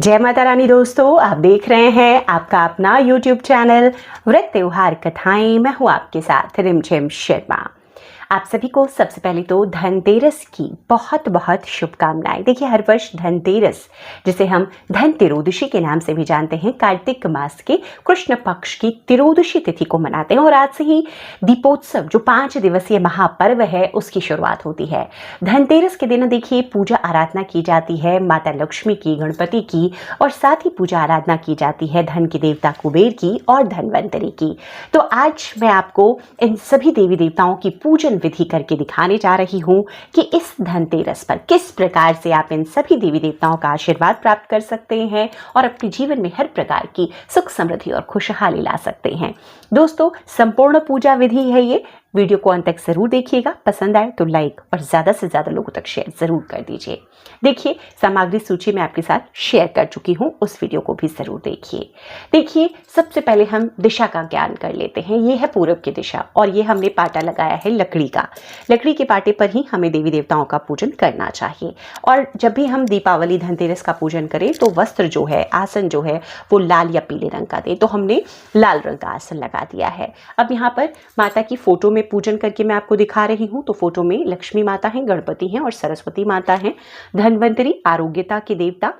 जय माता रानी दोस्तों, आप देख रहे हैं आपका अपना YouTube चैनल व्रत त्योहार कथाएं। मैं हूं आपके साथ रिमझिम शर्मा। आप सभी को सबसे पहले तो धनतेरस की बहुत बहुत शुभकामनाएं। देखिए, हर वर्ष धनतेरस, जिसे हम धन त्रोदशी के नाम से भी जानते हैं, कार्तिक मास के कृष्ण पक्ष की त्रोदशी तिथि को मनाते हैं और आज से ही दीपोत्सव, जो 5 दिवसीय महापर्व है, उसकी शुरुआत होती है। धनतेरस के दिन देखिए पूजा आराधना की जाती है माता लक्ष्मी की, गणपति की, और साथ ही पूजा आराधना की जाती है धन के देवता कुबेर की और धनवंतरी की। तो आज मैं आपको इन सभी देवी देवताओं की पूजन विधि करके दिखाने जा रही हूं कि इस धनतेरस पर किस प्रकार से आप इन सभी देवी देवताओं का आशीर्वाद प्राप्त कर सकते हैं और अपने जीवन में हर प्रकार की सुख समृद्धि और खुशहाली ला सकते हैं। दोस्तों, संपूर्ण पूजा विधि है ये। वीडियो को अंत तक जरूर देखिएगा। पसंद आए तो लाइक और ज्यादा से ज्यादा लोगों तक शेयर जरूर कर दीजिए। देखिए, सामग्री सूची में आपके साथ शेयर कर चुकी हूं, उस वीडियो को भी जरूर देखिए, सबसे पहले हम दिशा का ज्ञान कर लेते हैं। ये है पूरब की दिशा और ये हमने पाटा लगाया है लकड़ी का। लकड़ी के पाटे पर ही हमें देवी देवताओं का पूजन करना चाहिए। और जब भी हम दीपावली धनतेरस का पूजन करें तो वस्त्र जो है, आसन जो है, वो लाल या पीले रंग का दे। तो हमने लाल रंग का आसन लगा दिया है। अब यहाँ पर माता की फोटो में पूजन करके मैं आपको दिखा रही हूं। तो फोटो में लक्ष्मी माता हैं, गणपति हैं और सरस्वती माता हैं। धनवंतरी आरोग्यता के देवता,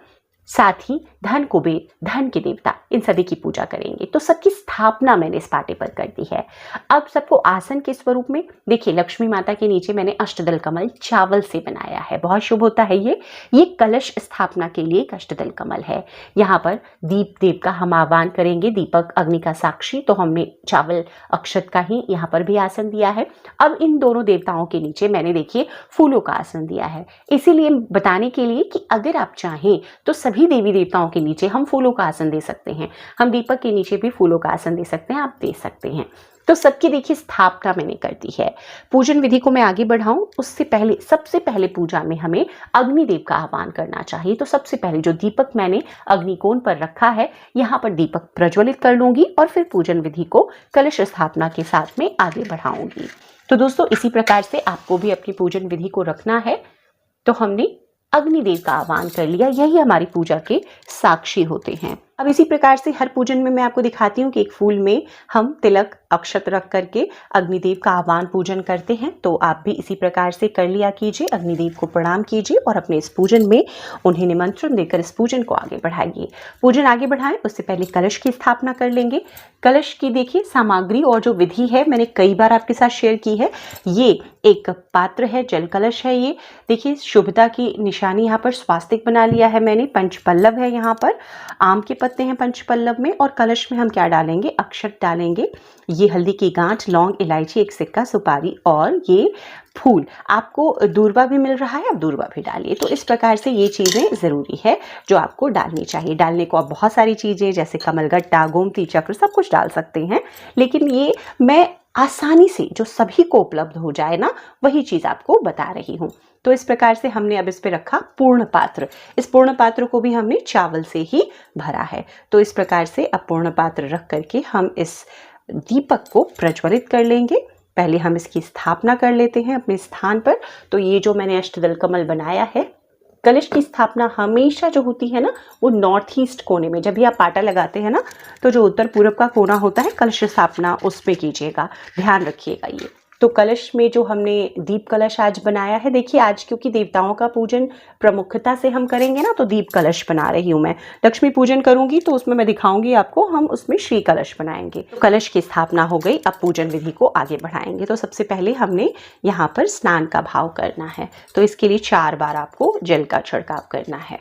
साथ ही धन कुबेर धन के देवता, इन सभी की पूजा करेंगे। तो सबकी स्थापना मैंने इस पाटे पर कर दी है। अब सबको आसन के स्वरूप में देखिए, लक्ष्मी माता के नीचे मैंने अष्टदल कमल चावल से बनाया है। बहुत शुभ होता है ये कलश स्थापना के लिए एक अष्टदल कमल है। यहाँ पर दीप देव का हम आह्वान करेंगे, दीपक अग्नि का साक्षी। तो हमने चावल अक्षत का ही यहाँ पर भी आसन दिया है। अब इन दोनों देवताओं के नीचे मैंने देखिए फूलों का आसन दिया है, इसीलिए बताने के लिए कि अगर आप चाहें तो सभी देवी देवताओं के नीचे हम फूलों का आसन दे सकते हैं। हम दीपक के नीचे भी फूलों का आसन दे सकते हैं, आप दे सकते हैं। तो सबकी देखिए स्थापना मैंने कर दी है। पूजन विधि को मैं आगे बढ़ाऊं उससे पहले, सबसे पहले पूजा में हमें अग्निदेव का आह्वान करना चाहिए। तो सबसे पहले जो दीपक मैंने अग्निकोण पर रखा है, यहाँ पर दीपक प्रज्वलित कर लूंगी और फिर पूजन विधि को कलश स्थापना के साथ में आगे बढ़ाऊंगी। तो दोस्तों, इसी प्रकार से आपको भी अपनी पूजन विधि को रखना है। तो हमने अग्निदेव का आह्वान कर लिया, यही हमारी पूजा के साक्षी होते हैं। अब इसी प्रकार से हर पूजन में मैं आपको दिखाती हूँ कि एक फूल में हम तिलक अक्षत रख करके अग्निदेव का आह्वान पूजन करते हैं। तो आप भी इसी प्रकार से कर लिया कीजिए, अग्निदेव को प्रणाम कीजिए और अपने इस पूजन में उन्हें निमंत्रण देकर इस पूजन को आगे बढ़ाइए। पूजन आगे बढ़ाएं उससे पहले कलश की स्थापना कर लेंगे। कलश की देखिए सामग्री और जो विधि है मैंने कई बार आपके साथ शेयर की है। ये एक पात्र है, जल कलश है। ये देखिए शुभता की निशानी, यहाँ पर स्वास्तिक बना लिया है मैंने। पंचपल्लव है, यहाँ पर आम के पत्ते हैं पंचपल्लव में। और कलश में हम क्या डालेंगे, अक्षत डालेंगे। ये हल्दी की गांठ, लौंग, इलायची, एक सिक्का, सुपारी और ये फूल। आपको दूर्वा भी मिल रहा है, आप दूर्वा भी डालिए। तो इस प्रकार से ये चीज़ें ज़रूरी है जो आपको डालनी चाहिए। डालने को आप बहुत सारी चीज़ें जैसे कमलगट्टा, गोमती चक्र, सब कुछ डाल सकते हैं, लेकिन ये मैं आसानी से जो सभी को उपलब्ध हो जाए ना, वही चीज़ आपको बता रही हूँ। तो इस प्रकार से हमने अब इस पे रखा पूर्ण पात्र। इस पूर्ण पात्र को भी हमने चावल से ही भरा है। तो इस प्रकार से अब पूर्ण पात्र रख करके हम इस दीपक को प्रज्वलित कर लेंगे। पहले हम इसकी स्थापना कर लेते हैं अपने स्थान पर। तो ये जो मैंने अष्टदल कमल बनाया है, कलश की स्थापना हमेशा जो होती है ना, वो नॉर्थ ईस्ट कोने में, जब भी आप पाटा लगाते हैं ना, तो जो उत्तर पूर्व का कोना होता है, कलश स्थापना उसमें कीजिएगा, ध्यान रखिएगा ये। तो कलश में जो हमने दीप कलश आज बनाया है, देखिए आज क्योंकि देवताओं का पूजन प्रमुखता से हम करेंगे ना, तो दीप कलश बना रही हूँ मैं। लक्ष्मी पूजन करूंगी तो उसमें मैं दिखाऊंगी आपको, हम उसमें श्री कलश बनाएंगे। तो कलश की स्थापना हो गई, अब पूजन विधि को आगे बढ़ाएंगे। तो सबसे पहले हमने यहाँ पर स्नान का भाव करना है। तो इसके लिए 4 बार आपको जल का छिड़काव करना है।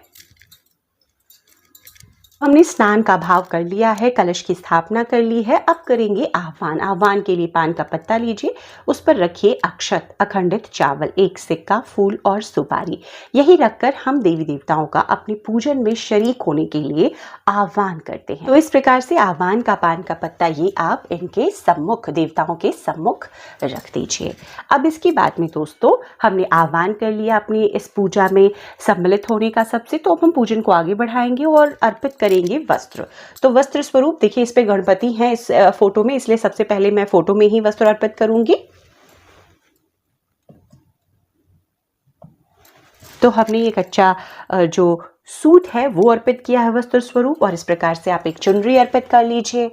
हमने स्नान का भाव कर लिया है, कलश की स्थापना कर ली है। अब करेंगे आह्वान। आह्वान के लिए पान का पत्ता लीजिए, उस पर रखिए अक्षत, अखंडित चावल, एक सिक्का, फूल और सुपारी। यही रखकर हम देवी देवताओं का अपने पूजन में शरीक होने के लिए आह्वान करते हैं। तो इस प्रकार से आह्वान का पान का पत्ता ये आप इनके सम्मुख, देवताओं के सम्मुख रख दीजिए। अब इसके बाद में दोस्तों, हमने आह्वान कर लिया अपनी इस पूजा में सम्मिलित होने का सबसे। तो अब हम पूजन को आगे बढ़ाएंगे और अर्पित करेंगे वस्त्र। तो वस्त्र स्वरूप देखिए, इस पे गणपति हैं इस फोटो में, इसलिए सबसे पहले मैं फोटो में ही वस्त्र अर्पित करूंगी। तो हमने ये कच्चा जो सूत है वो अर्पित किया है वस्त्र स्वरूप। और इस प्रकार से आप एक चुनरी अर्पित कर लीजिए।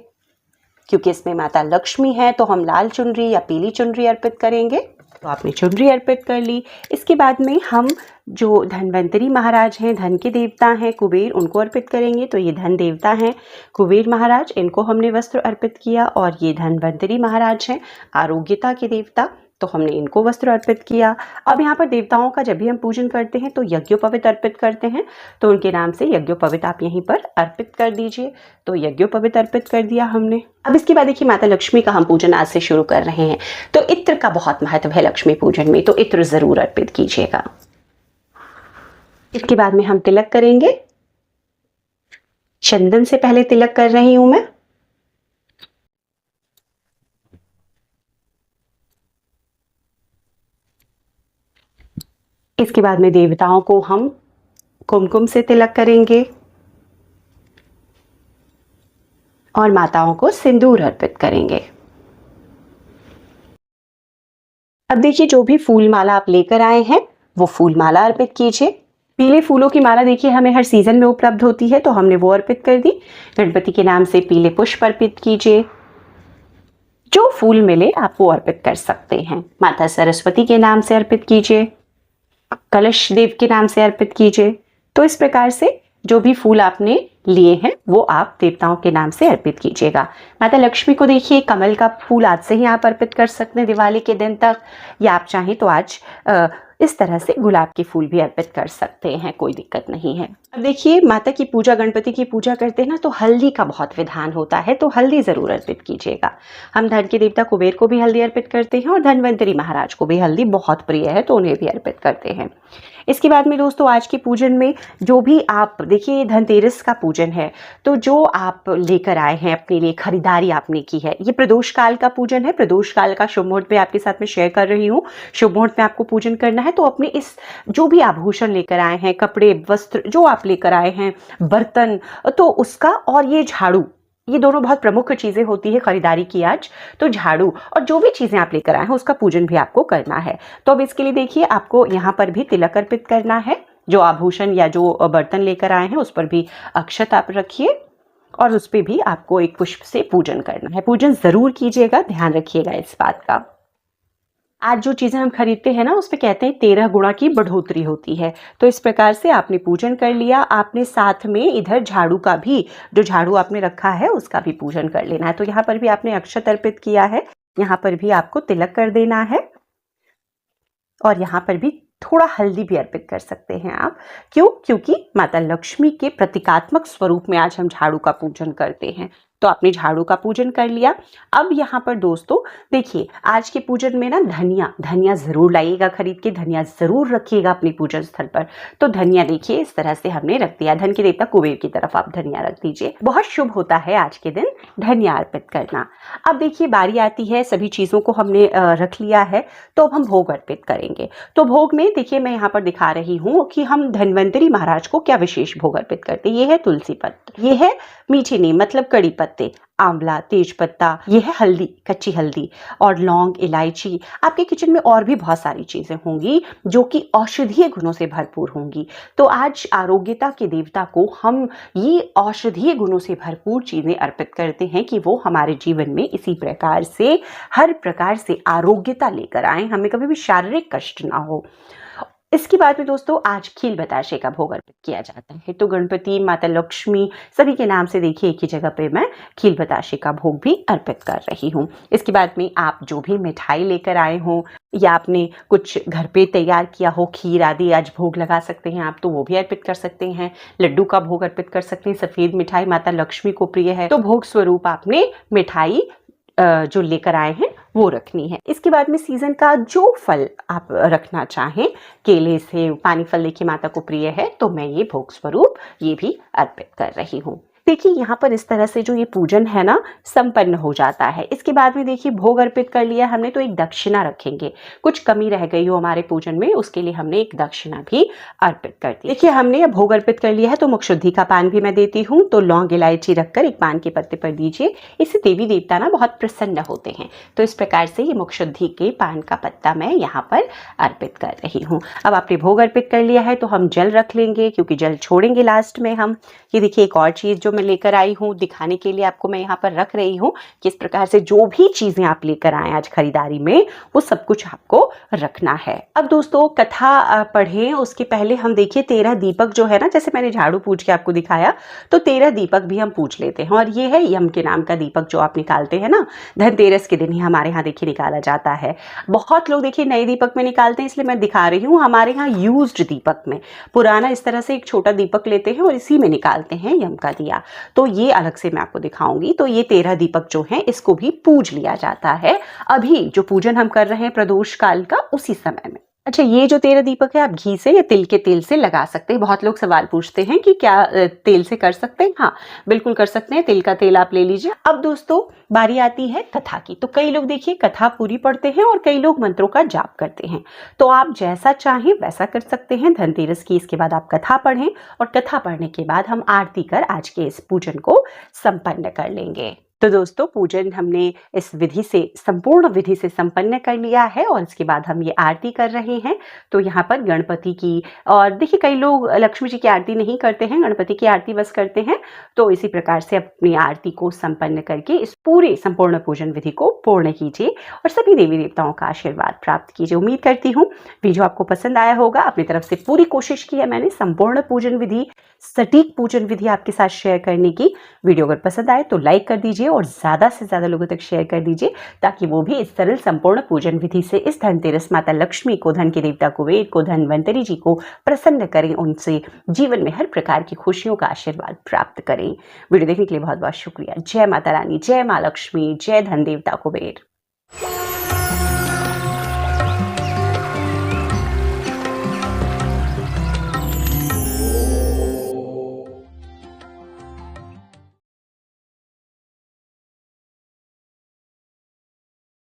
क्योंकि इसमें माता लक्ष्मी है तो हम लाल चुनरी या पीली चुनरी अर्पित करेंगे। तो आपने चुनरी अर्पित कर ली। इसके बाद में हम जो धन्वंतरी महाराज हैं, धन के देवता हैं, कुबेर, उनको अर्पित करेंगे। तो ये धन देवता हैं कुबेर महाराज, इनको हमने वस्त्र अर्पित किया। और ये धन्वंतरी महाराज हैं आरोग्यता के देवता, तो हमने इनको वस्त्र अर्पित किया। अब यहाँ पर देवताओं का जब भी हम पूजन करते हैं तो यज्ञोपवीत अर्पित करते हैं, तो उनके नाम से यज्ञोपवीत आप यहीं पर अर्पित कर दीजिए। तो यज्ञोपवीत अर्पित कर दिया हमने। अब इसके बाद देखिए माता लक्ष्मी का हम पूजन आज से शुरू कर रहे हैं। तो इत्र का बहुत महत्व है लक्ष्मी पूजन में, तो इत्र जरूर अर्पित कीजिएगा। इसके बाद में हम तिलक करेंगे। चंदन से पहले तिलक कर रही हूं मैं। इसके बाद में देवताओं को हम कुमकुम से तिलक करेंगे और माताओं को सिंदूर अर्पित करेंगे। अब देखिए जो भी फूल माला आप लेकर आए हैं वो फूल माला अर्पित कीजिए। पीले फूलों की माला देखिए हमें हर सीजन में उपलब्ध होती है, तो हमने वो अर्पित कर दी। गणपति के नाम से पीले पुष्प अर्पित कीजिए। जो फूल मिले आप वो अर्पित कर सकते हैं। माता सरस्वती के नाम से अर्पित कीजिए, कलश देव के नाम से अर्पित कीजिए। तो इस प्रकार से जो भी फूल आपने लिए हैं वो आप देवताओं के नाम से अर्पित कीजिएगा। माता लक्ष्मी को देखिए कमल का फूल आज से ही आप अर्पित कर सकते हैं दिवाली के दिन तक, या आप चाहें तो आज इस तरह से गुलाब के फूल भी अर्पित कर सकते हैं, कोई दिक्कत नहीं है। अब देखिए माता की पूजा, गणपति की पूजा करते हैं ना, तो हल्दी का बहुत विधान होता है, तो हल्दी जरूर अर्पित कीजिएगा। हम धन के देवता कुबेर को भी हल्दी अर्पित करते हैं और धन्वंतरी महाराज को भी हल्दी बहुत प्रिय है, तो उन्हें भी अर्पित करते हैं। इसके बाद में दोस्तों आज के पूजन में जो भी आप देखिए धनतेरस का पूजन है, तो जो आप लेकर आए हैं अपने लिए, खरीदारी आपने की है, ये प्रदोष काल का पूजन है। प्रदोष काल का शुभ मुहूर्त में आपके साथ में शेयर कर रही हूँ। शुभ मुहूर्त में आपको पूजन करना है, तो अपने इस जो भी आभूषण लेकर आए हैं, कपड़े वस्त्र जो आप लेकर आए हैं, बर्तन, तो उसका, और ये झाड़ू, ये दोनों बहुत प्रमुख चीजें होती है खरीदारी की आज। तो झाड़ू और जो भी चीजें आप लेकर आए हैं उसका पूजन भी आपको करना है। तो अब इसके लिए देखिए आपको यहाँ पर भी तिलक अर्पित करना है। जो आभूषण या जो बर्तन लेकर आए हैं उस पर भी अक्षत आप रखिए और उस पर भी आपको एक पुष्प से पूजन करना है। पूजन जरूर कीजिएगा, ध्यान रखिएगा इस बात का। आज जो चीज़ें हम खरीदते हैं ना उस पे कहते हैं 13 गुणा की बढ़ोतरी होती है। तो इस प्रकार से आपने पूजन कर लिया। आपने साथ में इधर झाड़ू का भी, जो झाड़ू आपने रखा है उसका भी पूजन कर लेना है। तो यहाँ पर भी आपने अक्षत अर्पित किया है, यहाँ पर भी आपको तिलक कर देना है और यहाँ पर भी थोड़ा हल्दी भी अर्पित कर सकते हैं आप। क्यों? क्योंकि माता लक्ष्मी के प्रतीकात्मक स्वरूप में आज हम झाड़ू का पूजन करते हैं। तो आपने झाड़ू का पूजन कर लिया। अब यहाँ पर दोस्तों देखिए आज के पूजन में ना धनिया जरूर लाइएगा खरीद के, धनिया जरूर रखिएगा अपनी पूजन स्थल पर। तो धनिया देखिए इस तरह से हमने रख दिया। धन के देवता कुबेर की तरफ आप धनिया रख दीजिए। बहुत शुभ होता है आज के दिन धनिया अर्पित करना। अब देखिए बारी आती है, सभी चीजों को हमने रख लिया है, तो अब हम भोग अर्पित करेंगे। तो भोग में देखिए मैं यहाँ पर दिखा रही हूँ कि हम धन्वंतरी महाराज को क्या विशेष भोग अर्पित करते हैं। ये है तुलसी पत्र, ये है मीठी नीम मतलब कड़ी पत्ते, आंवला, तेज पत्ता, ये है हल्दी, कच्ची हल्दी और लौंग, इलायची। आपके किचन में और भी बहुत सारी चीजें होंगी जो कि औषधीय गुणों से भरपूर होंगी। तो आज आरोग्यता के देवता को हम ये औषधीय गुणों से भरपूर चीजें अर्पित करते हैं कि वो हमारे जीवन में इसी प्रकार से हर प्रकार से आरोग्यता लेकर आए, हमें कभी भी शारीरिक कष्ट ना हो। इसके बाद में दोस्तों आज खील बताशे का भोग अर्पित किया जाता है। तो गणपति, माता लक्ष्मी सभी के नाम से देखिए एक ही जगह पे मैं खील बताशे का भोग भी अर्पित कर रही हूँ। इसके बाद में आप जो भी मिठाई लेकर आए हो या आपने कुछ घर पे तैयार किया हो, खीर आदि आज भोग लगा सकते हैं आप, तो वो भी अर्पित कर सकते हैं। लड्डू का भोग अर्पित कर सकते हैं। सफेद मिठाई माता लक्ष्मी को प्रिय है, तो भोग स्वरूप आपने मिठाई जो लेकर आए हैं वो रखनी है। इसके बाद में सीजन का जो फल आप रखना चाहें, केले से, पानी फल देखिए माता को प्रिय है, तो मैं ये भोग स्वरूप ये भी अर्पित कर रही हूँ। देखिए यहाँ पर इस तरह से जो ये पूजन है ना संपन्न हो जाता है। इसके बाद में देखिए भोग अर्पित कर लिया हमने, तो एक दक्षिणा रखेंगे। कुछ कमी रह गई हो हमारे पूजन में, उसके लिए हमने एक दक्षिणा भी अर्पित कर दी। देखिए हमने अब भोग अर्पित कर लिया है, तो मुख शुद्धि का पान भी मैं देती हूँ। तो लौंग इलायची रखकर एक पान के पत्ते पर दीजिए, इससे देवी देवता ना बहुत प्रसन्न होते हैं। तो इस प्रकार से ये मुख शुद्धि के पान का पत्ता मैं यहाँ पर अर्पित कर रही हूँ। अब आपने भोग अर्पित कर लिया है, तो हम जल रख लेंगे, क्योंकि जल छोड़ेंगे लास्ट में हम। ये देखिए एक और चीज जो मैं लेकर आई हूँ दिखाने के लिए आपको, मैं यहाँ पर रख रही हूँ कि इस प्रकार से जो भी चीजें आप लेकर आए आज खरीदारी में, वो सब कुछ आपको रखना है। अब दोस्तों कथा पढ़ें उसके पहले हम देखिए 13 दीपक जो है ना, जैसे मैंने झाड़ू पूज के आपको दिखाया, तो 13 दीपक भी हम पूज लेते हैं। और ये है यम के नाम का दीपक जो आप निकालते हैं ना, धनतेरस के दिन ही हमारे यहाँ देखिए निकाला जाता है। बहुत लोग देखिए नए दीपक में निकालते हैं, इसलिए मैं दिखा रही हूँ। हमारे यहाँ यूज्ड दीपक में पुराना इस तरह से एक छोटा दीपक लेते हैं और इसी में निकालते हैं यम का दिया। तो ये अलग से मैं आपको दिखाऊंगी। तो ये 13 दीपक जो हैं इसको भी पूज लिया जाता है अभी जो पूजन हम कर रहे हैं प्रदोष काल का, उसी समय में। अच्छा, ये जो 13 दीपक है आप घी से या तिल के तेल से लगा सकते हैं। बहुत लोग सवाल पूछते हैं कि क्या तेल से कर सकते हैं? हाँ, बिल्कुल कर सकते हैं। तिल का तेल आप ले लीजिए। अब दोस्तों बारी आती है कथा की। तो कई लोग देखिए कथा पूरी पढ़ते हैं और कई लोग मंत्रों का जाप करते हैं। तो आप जैसा चाहें वैसा कर सकते हैं धनतेरस की। इसके बाद आप कथा पढ़ें और कथा पढ़ने के बाद हम आरती कर आज के इस पूजन को संपन्न कर लेंगे। तो दोस्तों पूजन हमने इस विधि से, संपूर्ण विधि से संपन्न कर लिया है और इसके बाद हम ये आरती कर रहे हैं। तो यहाँ पर गणपति की, और देखिए कई लोग लक्ष्मी जी की आरती नहीं करते हैं, गणपति की आरती बस करते हैं। तो इसी प्रकार से अपनी आरती को संपन्न करके इस पूरे संपूर्ण पूजन विधि को पूर्ण कीजिए और सभी देवी देवताओं का आशीर्वाद प्राप्त कीजिए। उम्मीद करती हूँ वीडियो आपको पसंद आया होगा। अपनी तरफ से पूरी कोशिश की है मैंने संपूर्ण पूजन विधि, सटीक पूजन विधि आपके साथ शेयर करने की। वीडियो अगर पसंद आए तो लाइक कर दीजिए और ज़्यादा से ज़्यादा लोगों तक शेयर कर दीजिए, ताकि वो भी इस सरल संपूर्ण पूजन विधि से इस धनतेरस माता लक्ष्मी को, धन के देवता कुबेर को, धनवंतरी जी को प्रसन्न करें, उनसे जीवन में हर प्रकार की खुशियों का आशीर्वाद प्राप्त करें। वीडियो देखने के लिए बहुत बहुत शुक्रिया। जय माता रानी, जय माँ लक्ष्मी, जय धन देवता कुबेर।